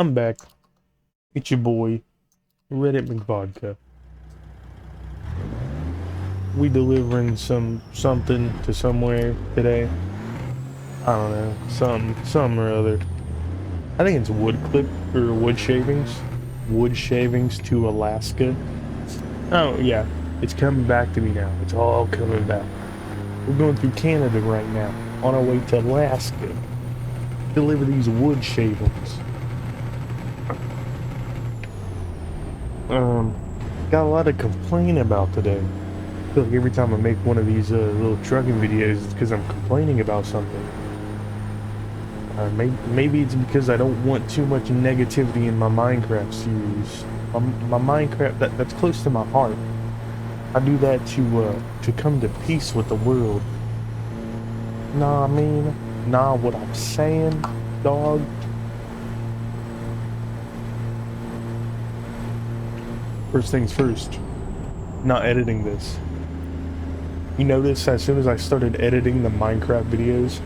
I'm back. It's your boy, Reddit McVodka. We delivering something to somewhere today. I don't know, something or other. I think it's wood clip or wood shavings. Wood shavings to Alaska. Oh yeah, it's coming back to me now. It's all coming back. We're going through Canada right now, on our way to Alaska. Deliver these wood shavings. Got a lot to complain about today. I feel like every time I make one of these little trucking videos, it's because I'm complaining about something. Maybe it's because I don't want too much negativity in my Minecraft series. My Minecraft, that's close to my heart. I do that to come to peace with the world. Nah, I mean, nah, what I'm saying, dog. First things first, not editing this. You notice as soon as I started editing the Minecraft videos,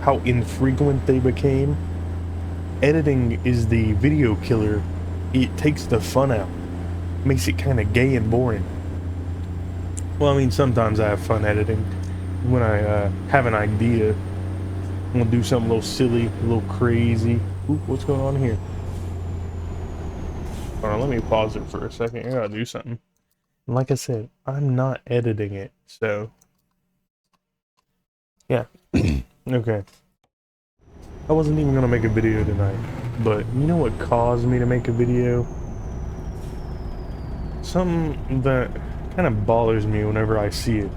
how infrequent they became? Editing is the video killer. It takes the fun out. Makes it kind of gay and boring. Well, I mean, sometimes I have fun editing. When I have an idea, I'm gonna do something a little silly, a little crazy. Ooh, what's going on here? Hold on, let me pause it for a second. I gotta do something. And like I said, I'm not editing it, so yeah. Okay. I wasn't even gonna make a video tonight, but you know what caused me to make a video? Something that kind of bothers me whenever I see it.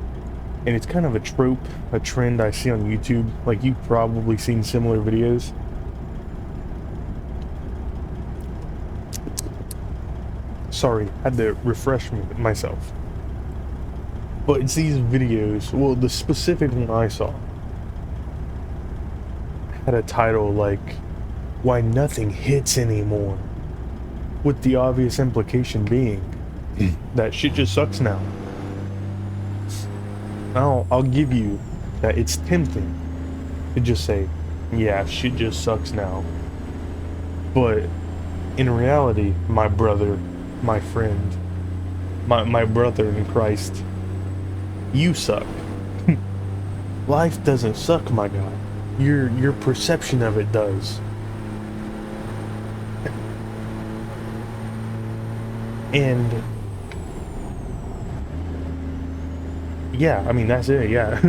And it's kind of a trope, a trend I see on YouTube. Like, you've probably seen similar videos. Sorry, had to refresh myself. But it's these videos, well, the specific one I saw had a title like, "Why Nothing Hits Anymore," with the obvious implication being that shit just sucks now. I'll give you that it's tempting to just say, yeah, shit just sucks now. But in reality, my brother, my friend, my brother in Christ, you suck. Life doesn't suck, my guy. Your perception of it does. And yeah, I mean, that's it, yeah.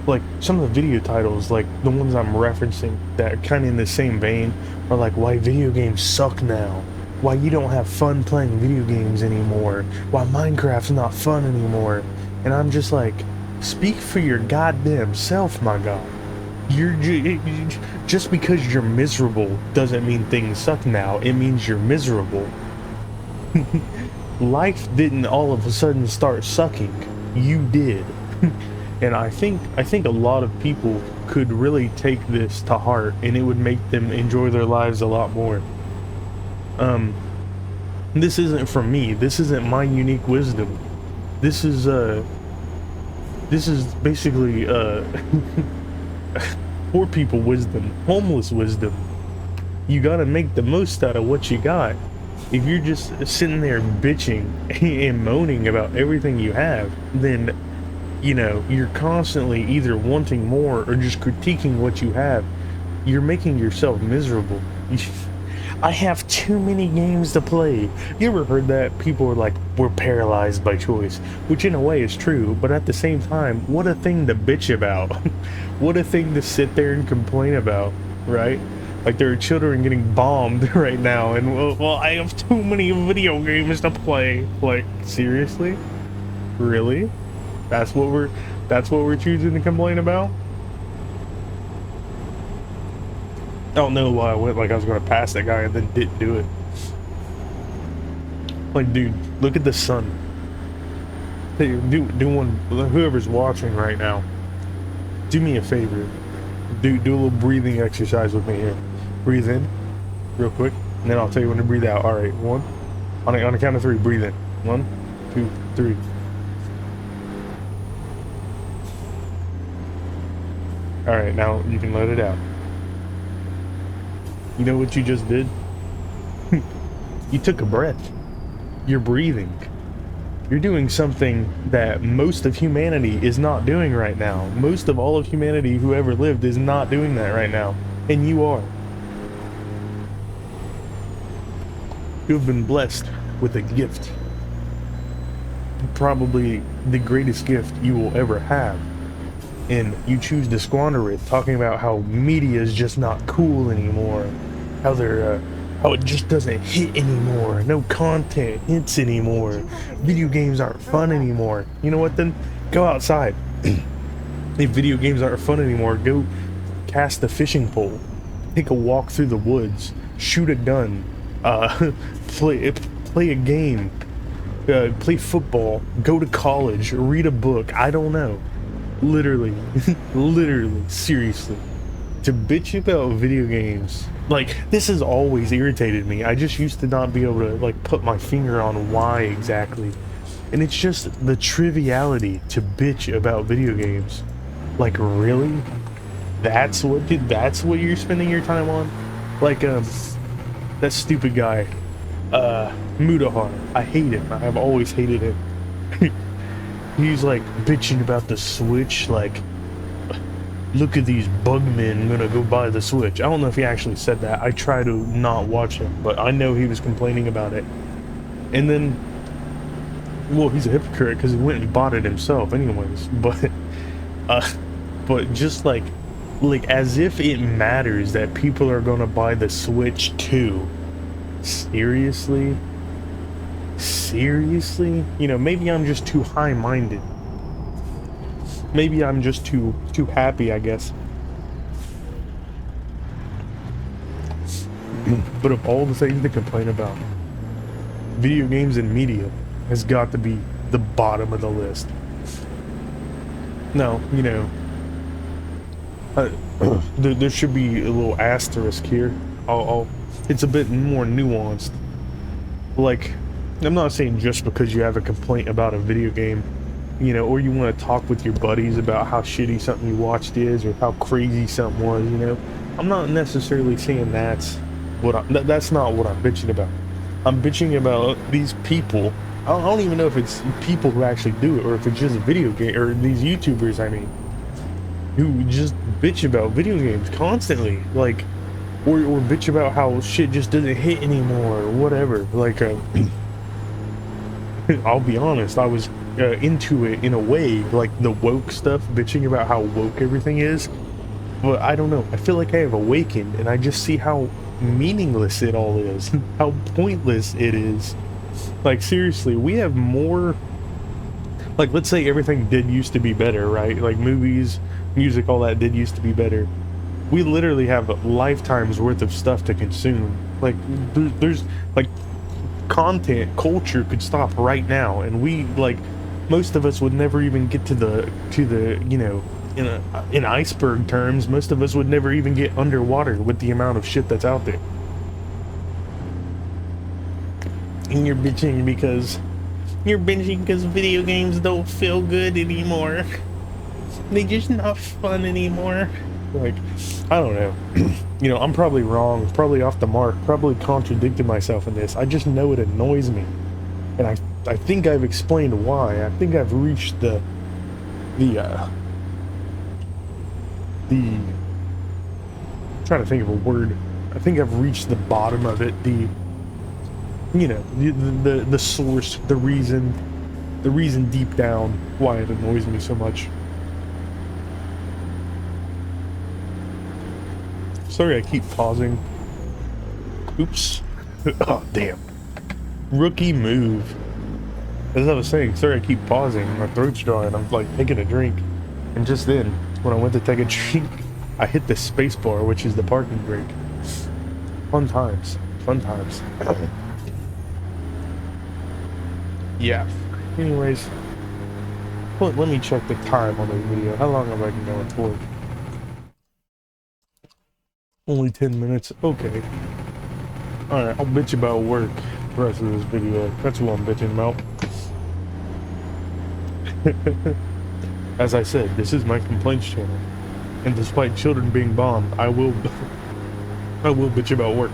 Like, some of the video titles, like the ones I'm referencing that are kind of in the same vein, are like, why video games suck now, why you don't have fun playing video games anymore, why Minecraft's not fun anymore. And I'm just like, speak for your goddamn self, my god. Just because you're miserable doesn't mean things suck now. It means you're miserable. Life didn't all of a sudden start sucking. You did. And I think a lot of people could really take this to heart, and it would make them enjoy their lives a lot more. This isn't from me. This isn't my unique wisdom. This is basically poor people wisdom, homeless wisdom. You gotta make the most out of what you got. If you're just sitting there bitching and moaning about everything you have, then, you know, you're constantly either wanting more or just critiquing what you have. You're making yourself miserable. I have too many games to play. You ever heard that? People are like, we're paralyzed by choice, which in a way is true, but at the same time, what a thing to bitch about. What a thing to sit there and complain about, right? Like, there are children getting bombed right now, and well, I have too many video games to play. Like, seriously? Really? That's what we're choosing to complain about? I don't know why I went like I was gonna pass that guy and then didn't do it. Like, dude, look at the sun. Hey, whoever's watching right now, do me a favor. Do a little breathing exercise with me here. Breathe in, real quick, and then I'll tell you when to breathe out. All right, one. On a count of three, breathe in. 1, 2, 3. All right, now you can let it out. You know what you just did? You took a breath. You're breathing. You're doing something that most of humanity is not doing right now. Most of all of humanity who ever lived is not doing that right now. And you are. You have been blessed with a gift. Probably the greatest gift you will ever have. And you choose to squander it, talking about how media is just not cool anymore. How how it just doesn't hit anymore. No content hits anymore. Video games aren't fun anymore. You know what then? Go outside. If video games aren't fun anymore, go cast a fishing pole. Take a walk through the woods. Shoot a gun. Play a game. Play football. Go to college. Read a book. I don't know. Literally. Literally. Seriously. To bitch about video games, like, this has always irritated me. I just used to not be able to, like, put my finger on why exactly. And it's just the triviality to bitch about video games. Like, really? That's what you're spending your time on? Like, that stupid guy, Mudahar. I hate him. I've always hated him. He's, like, bitching about the Switch, like, look at these bug men gonna go buy the Switch. I don't know if he actually said that. I try to not watch him, but I know he was complaining about it. And then, well, he's a hypocrite because he went and bought it himself anyways. But just like as if it matters that people are gonna buy the Switch too. Seriously? Seriously? You know, maybe I'm just too high-minded. Maybe I'm just too happy, I guess. But of all the things to complain about, video games and media has got to be the bottom of the list. No, you know, there should be a little asterisk here. It's a bit more nuanced. Like, I'm not saying just because you have a complaint about a video game, you know, or you want to talk with your buddies about how shitty something you watched is, or how crazy something was, you know. I'm not necessarily saying that's not what I'm bitching about. I'm bitching about these people. I don't even know if it's people who actually do it, or if it's just video game, or these YouTubers, I mean, who just bitch about video games constantly, like, or bitch about how shit just doesn't hit anymore, or whatever. Like, I'll be honest, I was into it in a way, like the woke stuff, bitching about how woke everything is. But I don't know, I feel like I have awakened, and I just see how meaningless it all is, how pointless it is. Like, seriously, we have more, like, let's say everything did used to be better, right? Like, movies, music, all that did used to be better. We literally have lifetimes worth of stuff to consume. Like, there's like, content, culture could stop right now, and we, like, most of us would never even get to the you know, in iceberg terms, most of us would never even get underwater with the amount of shit that's out there. And you're bitching because video games don't feel good anymore. They're just not fun anymore. Like, I don't know. You know, I'm probably wrong, probably off the mark, probably contradicted myself in this. I just know it annoys me. And I think I've explained why. I think I've reached the I'm trying to think of a word. I think I've reached the bottom of it. You know, the source, the reason deep down why it annoys me so much. Sorry, I keep pausing. Oops. Oh, damn. Rookie move. As I was saying, sorry, I keep pausing. My throat's dry, and I'm like taking a drink. And just then, when I went to take a drink, I hit the space bar, which is the parking brake. Fun times. Fun times. Yeah. Anyways, let me check the time on the video. How long have I been going for? Only 10 minutes. Okay. Alright, I'll bitch about work the rest of this video. That's what I'm bitching about. As I said, this is my complaints channel. And despite children being bombed, I will bitch about work.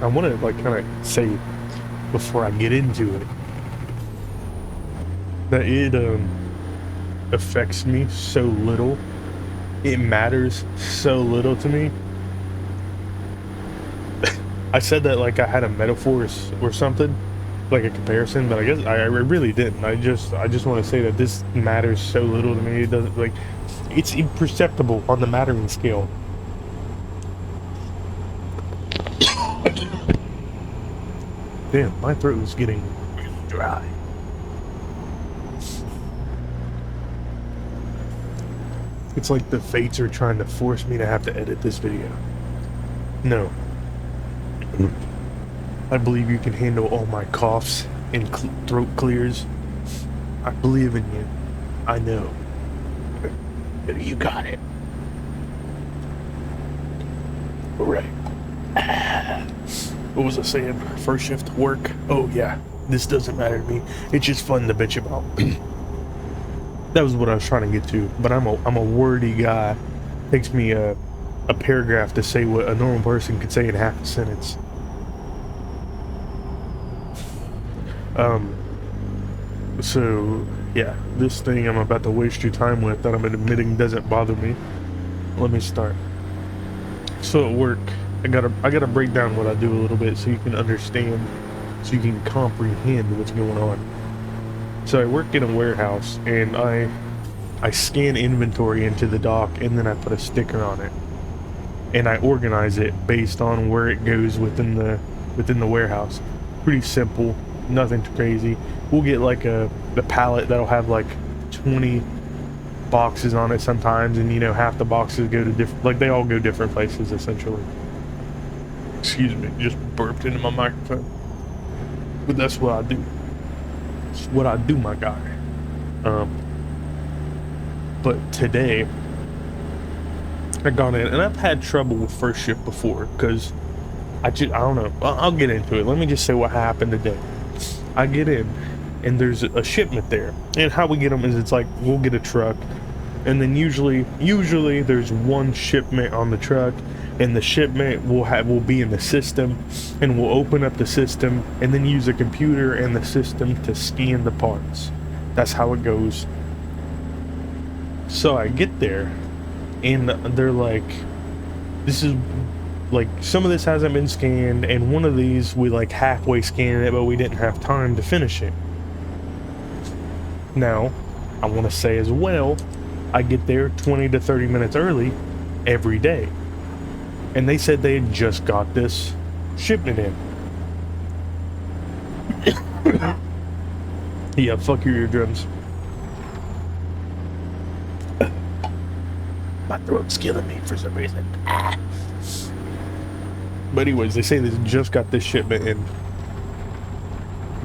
want to like kind of say before I get into it that it affects me so little. It matters so little to me. I said that like I had a metaphor or something, like a comparison, but I guess I really didn't. I just want to say that this matters so little to me. It doesn't, like, it's imperceptible on the mattering scale. Damn, my throat is getting dry. It's like the fates are trying to force me to have to edit this video. No. I believe you can handle all my coughs and throat clears. I believe in you. I know. You got it. Right. What was I saying? First shift work? Oh yeah. This doesn't matter to me. It's just fun to bitch about. That was what I was trying to get to. But I'm a wordy guy. Takes me a paragraph to say what a normal person could say in half a sentence. So yeah, this thing I'm about to waste your time with that I'm admitting doesn't bother me. Let me start. So at work, I gotta break down what I do a little bit so you can understand, so you can comprehend what's going on. So I work in a warehouse and I scan inventory into the dock and then I put a sticker on it. And I organize it based on where it goes within the warehouse. Pretty simple, nothing too crazy. We'll get like the pallet that'll have like 20 boxes on it sometimes, and you know, half the boxes go to different, like they all go different places essentially. Excuse me, just burped into my microphone. But that's what I do. It's what I do, my guy. But today I got in, and I've had trouble with first shift before because I don't know. I'll get into it. Let me just say what happened today. I get in, and there's a shipment there, and how we get them is it's like we'll get a truck, and then usually there's one shipment on the truck, and the shipment will be in the system, and we'll open up the system and then use a computer and the system to scan the parts. That's how it goes. So I get there, and they're like, this is like, some of this hasn't been scanned, and one of these we like halfway scanned it, but we didn't have time to finish it. Now, I want to say as well, I get there 20 to 30 minutes early every day. And they said they had just got this shipment in. Yeah, fuck your eardrums. My throat's killing me for some reason. But anyways, they say they just got this shipment in.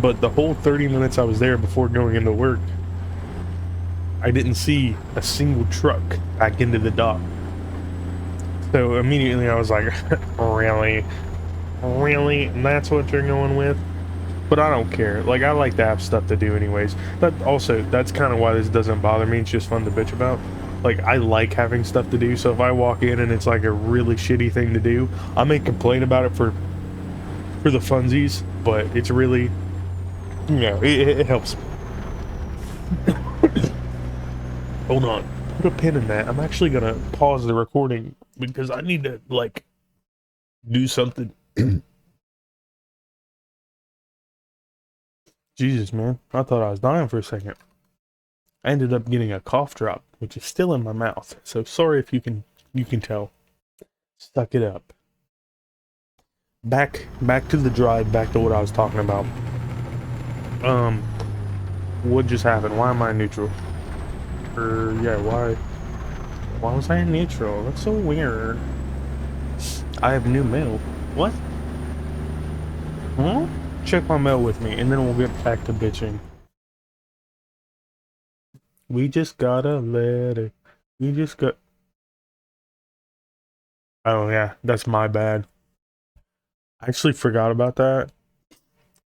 But the whole 30 minutes I was there before going into work, I didn't see a single truck back into the dock. So immediately I was like, really? Really? That's what you're going with? But I don't care. Like, I like to have stuff to do anyways. But also, that's kind of why this doesn't bother me. It's just fun to bitch about. Like, I like having stuff to do, so if I walk in and it's like a really shitty thing to do, I may complain about it for the funsies, but it's really, you know, it helps. Hold on. Put a pin in that. I'm actually gonna pause the recording because I need to, like, do something. Jesus, man. I thought I was dying for a second. I ended up getting a cough drop, which is still in my mouth. So sorry if you can tell. Suck it up. Back to the drive, back to what I was talking about. What just happened? Why am I neutral? Yeah, why was I in neutral? That's so weird. I have new mail. What? Huh? Check my mail with me, and then we'll get back to bitching. We just got a letter. We just got... Oh yeah, that's my bad. I actually forgot about that.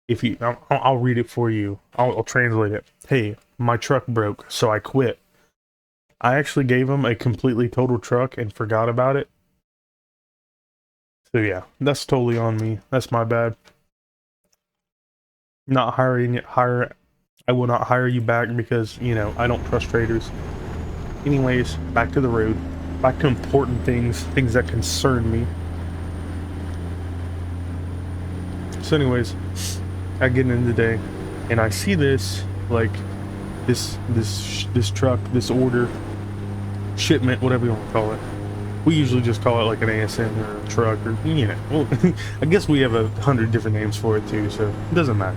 If you, I'll read it for you. I'll translate it. Hey, my truck broke, so I quit. I actually gave him a completely total truck and forgot about it. So yeah, that's totally on me. That's my bad. Not I will not hire you back because, you know, I don't trust traders. Anyways, back to the road. Back to important things, things that concern me. So anyways, I get in today and I see this, like, this truck, this order, shipment, whatever you want to call it. We usually just call it like an ASN or a truck, or, you know, well, I guess we have 100 different names for it too, so it doesn't matter.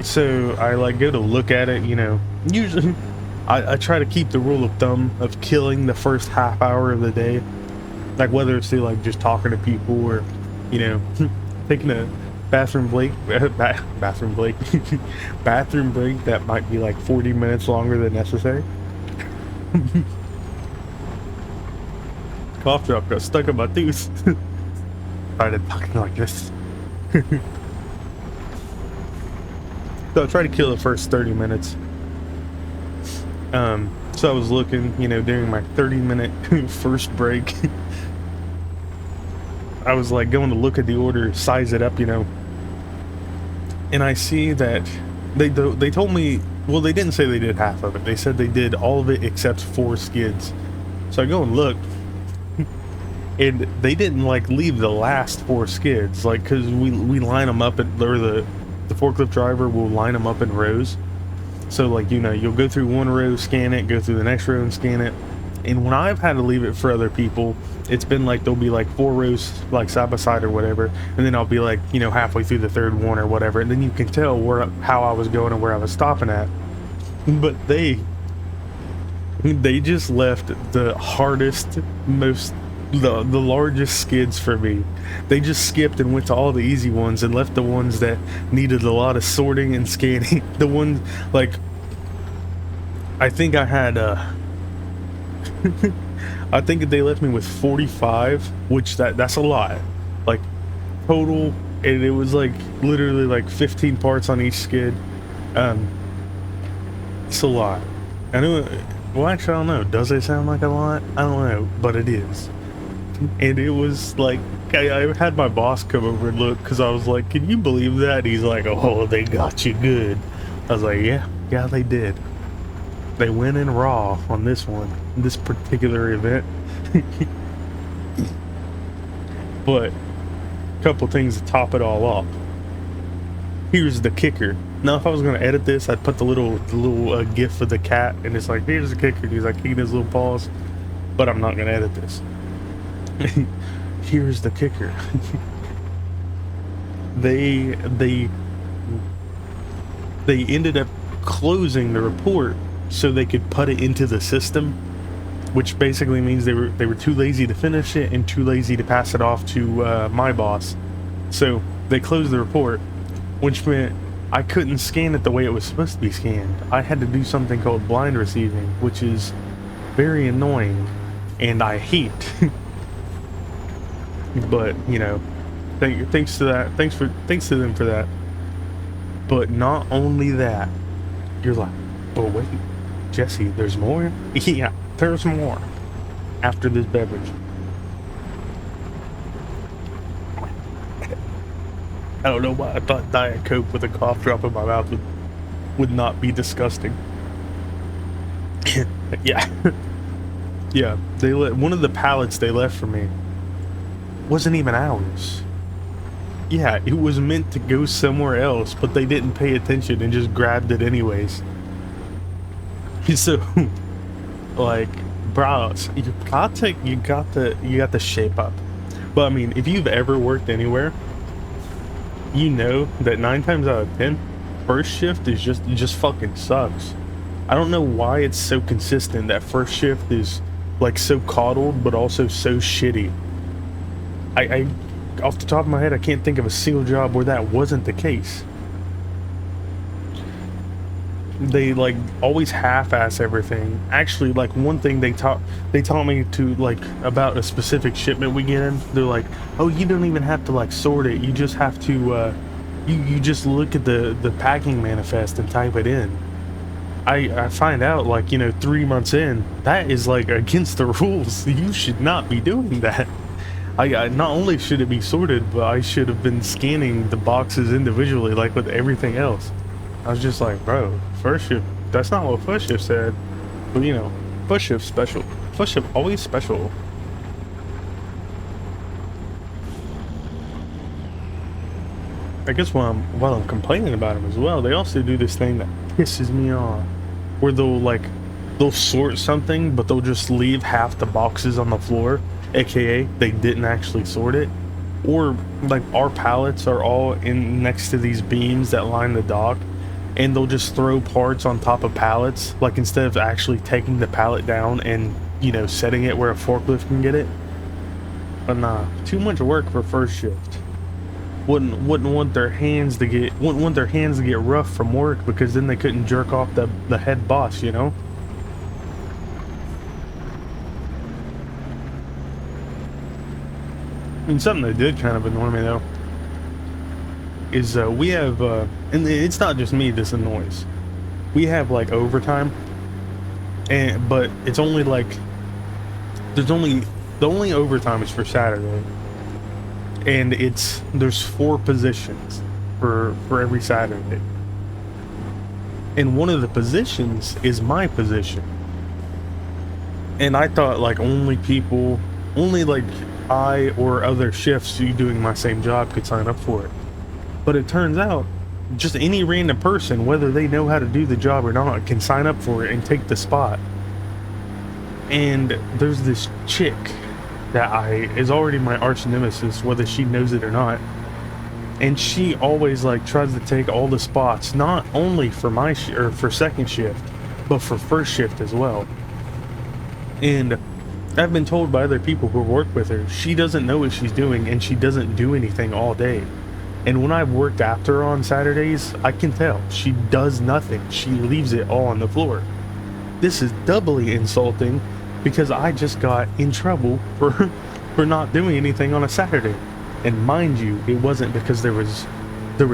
So I like go to look at it, you know, usually I try to keep the rule of thumb of killing the first half hour of the day, like whether it's through like just talking to people or, you know, taking a bathroom break bathroom break that might be like 40 minutes longer than necessary. Cough drop got stuck in my tooth. Started talking like this. So I try to kill the first 30 minutes. So I was looking, you know, during my 30-minute first break. I was like going to look at the order, size it up, you know. And I see that they told me, well, they didn't say they did half of it. They said they did all of it except 4 skids. So I go and look. And they didn't like leave the last 4 skids, like, because we line them up, or the forklift driver will line them up in rows. So like, you know, you'll go through one row, scan it, go through the next row and scan it. And when I've had to leave it for other people, it's been like there'll be like 4 rows like side by side or whatever, and then I'll be like, you know, halfway through the 3rd one or whatever, and then you can tell how I was going and where I was stopping at. But they just left the hardest, the largest skids for me. They just skipped and went to all the easy ones and left the ones that needed a lot of sorting and scanning. The ones like, I think I had I think they left me with 45, which that's a lot, like total, and it was like literally like 15 parts on each skid. It's a lot. I know, well, actually I don't know, does it sound like a lot? I don't know, but it is. And it was like, I had my boss come over and look, because I was like, can you believe that? He's like, oh, they got you good. I was like, yeah, they did. They went in raw on this one, this particular event. But a couple things to top it all off. Here's the kicker. Now, if I was gonna edit this, I'd put the little gif of the cat, and it's like, here's the kicker. He's like kicking his little paws, but I'm not gonna edit this. Here's the kicker. They ended up closing the report so they could put it into the system, which basically means they were too lazy to finish it and too lazy to pass it off to my boss. So they closed the report, which meant I couldn't scan it the way it was supposed to be scanned. I had to do something called blind receiving, which is very annoying and I hate. But, you know, thanks to them for that. But not only that, you're like, oh wait, Jesse, there's more? Yeah, there's more after this beverage. I don't know why I thought Diet Coke with a cough drop in my mouth would not be disgusting. Yeah. Yeah, one of the pallets they left for me wasn't even ours. Yeah, it was meant to go somewhere else, but they didn't pay attention and just grabbed it anyways. So, like, bros, you got the shape up. But I mean, if you've ever worked anywhere, you know that 9 times out of 10, first shift is just fucking sucks. I don't know why it's so consistent that first shift is like so coddled, but also so shitty. I off the top of my head, I can't think of a single job where that wasn't the case. They like always half-ass everything. Actually, like one thing they taught me to like about a specific shipment we get in. They're like, oh, you don't even have to like sort it. You just have to you just look at the packing manifest and type it in. I find out like, you know, 3 months in, that is like against the rules. You should not be doing that. I not only should it be sorted, but I should have been scanning the boxes individually, like with everything else. I was just like, bro, first shift, that's not what first shift said. But you know, first shift special. First shift always special. I guess while I'm complaining about them as well, they also do this thing that pisses me off, where they'll sort something, but they'll just leave half the boxes on the floor, aka they didn't actually sort it. Or like our pallets are all in next to these beams that line the dock, and they'll just throw parts on top of pallets, like instead of actually taking the pallet down and, you know, setting it where a forklift can get it. But nah, too much work for first shift. Wouldn't want their hands to get rough from work, because then they couldn't jerk off the head boss, you know. And something that did kind of annoy me though is we have and it's not just me this annoys. We have like overtime, but it's only like the only overtime is for Saturday. And there's 4 positions for every Saturday, and one of the positions is my position. And I thought like only like I or other shifts doing my same job could sign up for it, but it turns out just any random person, whether they know how to do the job or not, can sign up for it and take the spot. And there's this chick that is already my arch nemesis, whether she knows it or not, and she always like tries to take all the spots, not only for my or for second shift, but for first shift as well. And I've been told by other people who work with her, she doesn't know what she's doing, and she doesn't do anything all day. And when I've worked after her on Saturdays, I can tell she does nothing. She leaves it all on the floor. This is doubly insulting, because I just got in trouble for not doing anything on a Saturday. And mind you, it wasn't because there was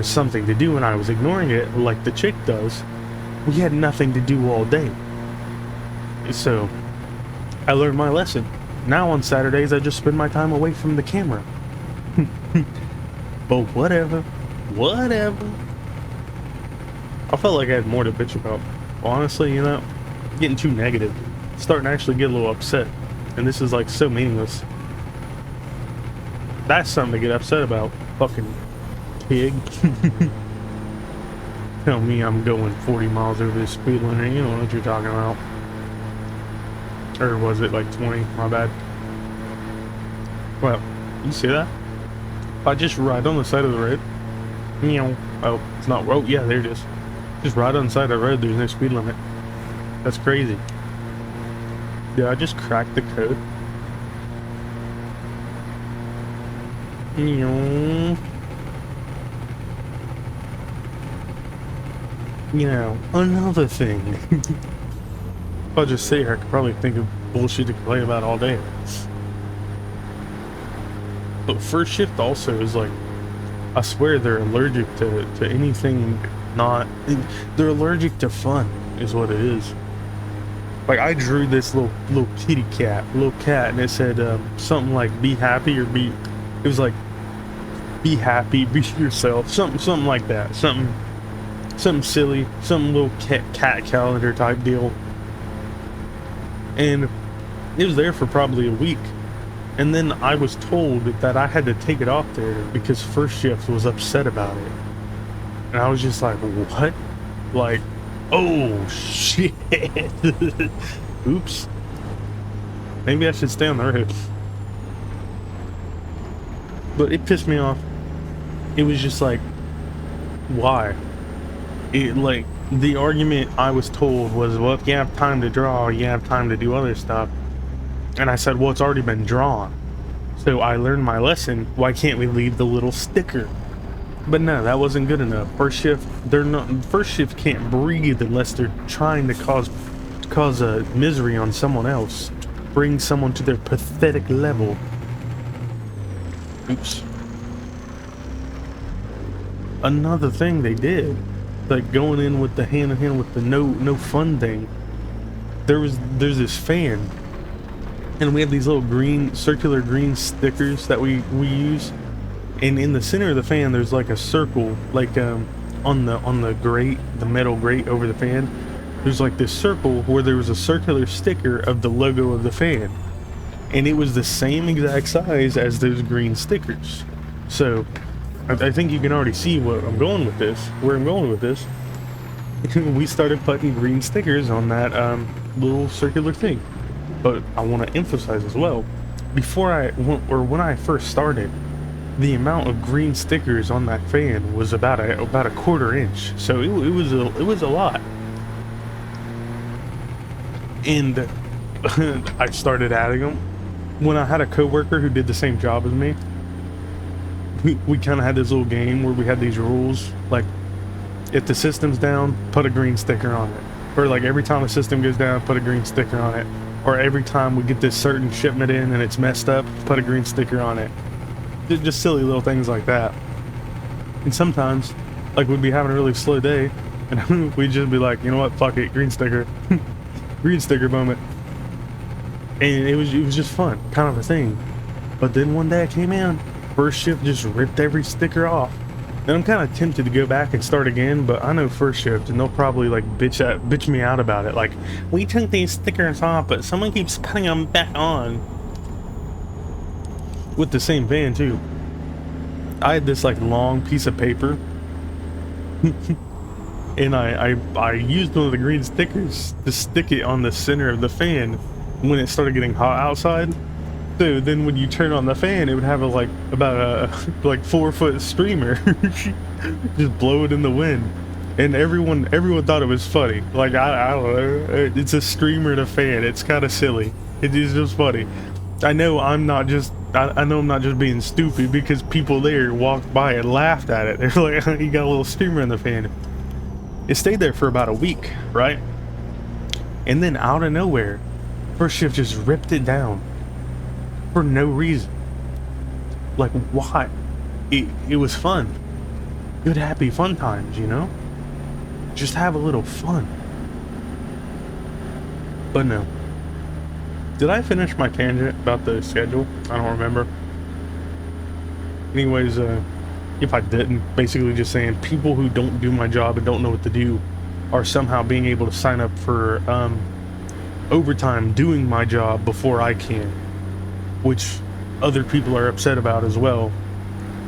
something to do and I was ignoring it like the chick does. We had nothing to do all day. So I learned my lesson. Now on Saturdays I just spend my time away from the camera. But whatever. I felt like I had more to bitch about. Honestly, you know, getting too negative. Starting to actually get a little upset, and this is like so meaningless. That's something to get upset about. Fucking pig. Tell me I'm going 40 miles over the speed limit. You know what you're talking about. Or was it like 20? My bad. Well, you see that? If I just ride on the side of the road. Oh, it's not. Oh, yeah, there it is. Just ride on the side of the road. There's no speed limit. That's crazy. Did I just crack the code? You know, another thing. If I just sit here, I could probably think of bullshit to complain about all day. But first shift also is like, I swear they're allergic to anything not... They're allergic to fun, is what it is. Like, I drew this little kitty cat, and it said something like "be happy" or "be." It was like "be happy, be yourself," something like that, something silly, some little cat calendar type deal. And it was there for probably a week, and then I was told that I had to take it off there because first shift was upset about it, and I was just like, what? Like, oh shit. Oops. Maybe I should stay on the road. But it pissed me off. It was just like, why? It, like, the argument I was told was, well, if you have time to draw, you have time to do other stuff. And I said, well, it's already been drawn. So I learned my lesson. Why can't we leave the little sticker? But no, that wasn't good enough. First shift, first shift can't breathe unless they're trying to cause a misery on someone else. Bring someone to their pathetic level. Oops. Another thing they did, like going in with the hand-in-hand with the no fun thing. There's this fan and we have these little green, circular green stickers that we use. And in the center of the fan, there's like a circle, like on the grate, the metal grate over the fan. There's like this circle where there was a circular sticker of the logo of the fan, and it was the same exact size as those green stickers. So I think you can already see what I'm going with this. Where I'm going with this. We started putting green stickers on that little circular thing. But I want to emphasize as well, when I first started, the amount of green stickers on that fan was about a quarter inch. So it was a lot. And I started adding them. When I had a coworker who did the same job as me, we kind of had this little game where we had these rules, like if the system's down, put a green sticker on it, or like every time a system goes down, put a green sticker on it, or every time we get this certain shipment in and it's messed up, put a green sticker on it. Just silly little things like that. And sometimes, like, we'd be having a really slow day, and we'd just be like, you know what, fuck it, green sticker. Green sticker moment. And it was just fun, kind of a thing. But then one day I came in, first shift just ripped every sticker off. And I'm kind of tempted to go back and start again, but I know first shift, and they'll probably like bitch me out about it. Like, we took these stickers off, but someone keeps putting them back on. With the same van too. I had this like long piece of paper, and I used one of the green stickers to stick it on the center of the fan when it started getting hot outside. So then when you turn on the fan, it would have about a like 4-foot streamer just blow it in the wind, and everyone thought it was funny. Like, I don't know, it's a streamer and a fan. It's kind of silly. It is just funny. I know I'm not just being stupid, because people there walked by and laughed at it. They're like, you got a little streamer in the fan. It stayed there for about a week, right? And then out of nowhere, first shift just ripped it down for no reason. Like, why? It was fun. Good, happy, fun times, you know? Just have a little fun. But no. Did I finish my tangent about the schedule? I don't remember. Anyways, if I didn't, basically just saying people who don't do my job and don't know what to do are somehow being able to sign up for overtime doing my job before I can, which other people are upset about as well,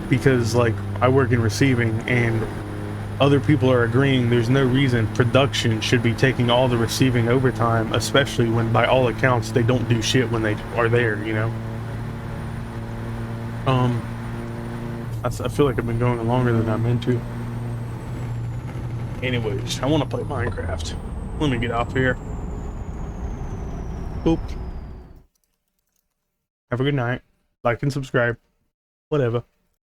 because like I work in receiving and other people are agreeing there's no reason production should be taking all the receiving overtime, especially when by all accounts they don't do shit when they are there, you know? I feel like I've been going longer than I'm meant to. Anyways, I want to play Minecraft. Let me get off here. Boop. Have a good night. Like and subscribe. Whatever.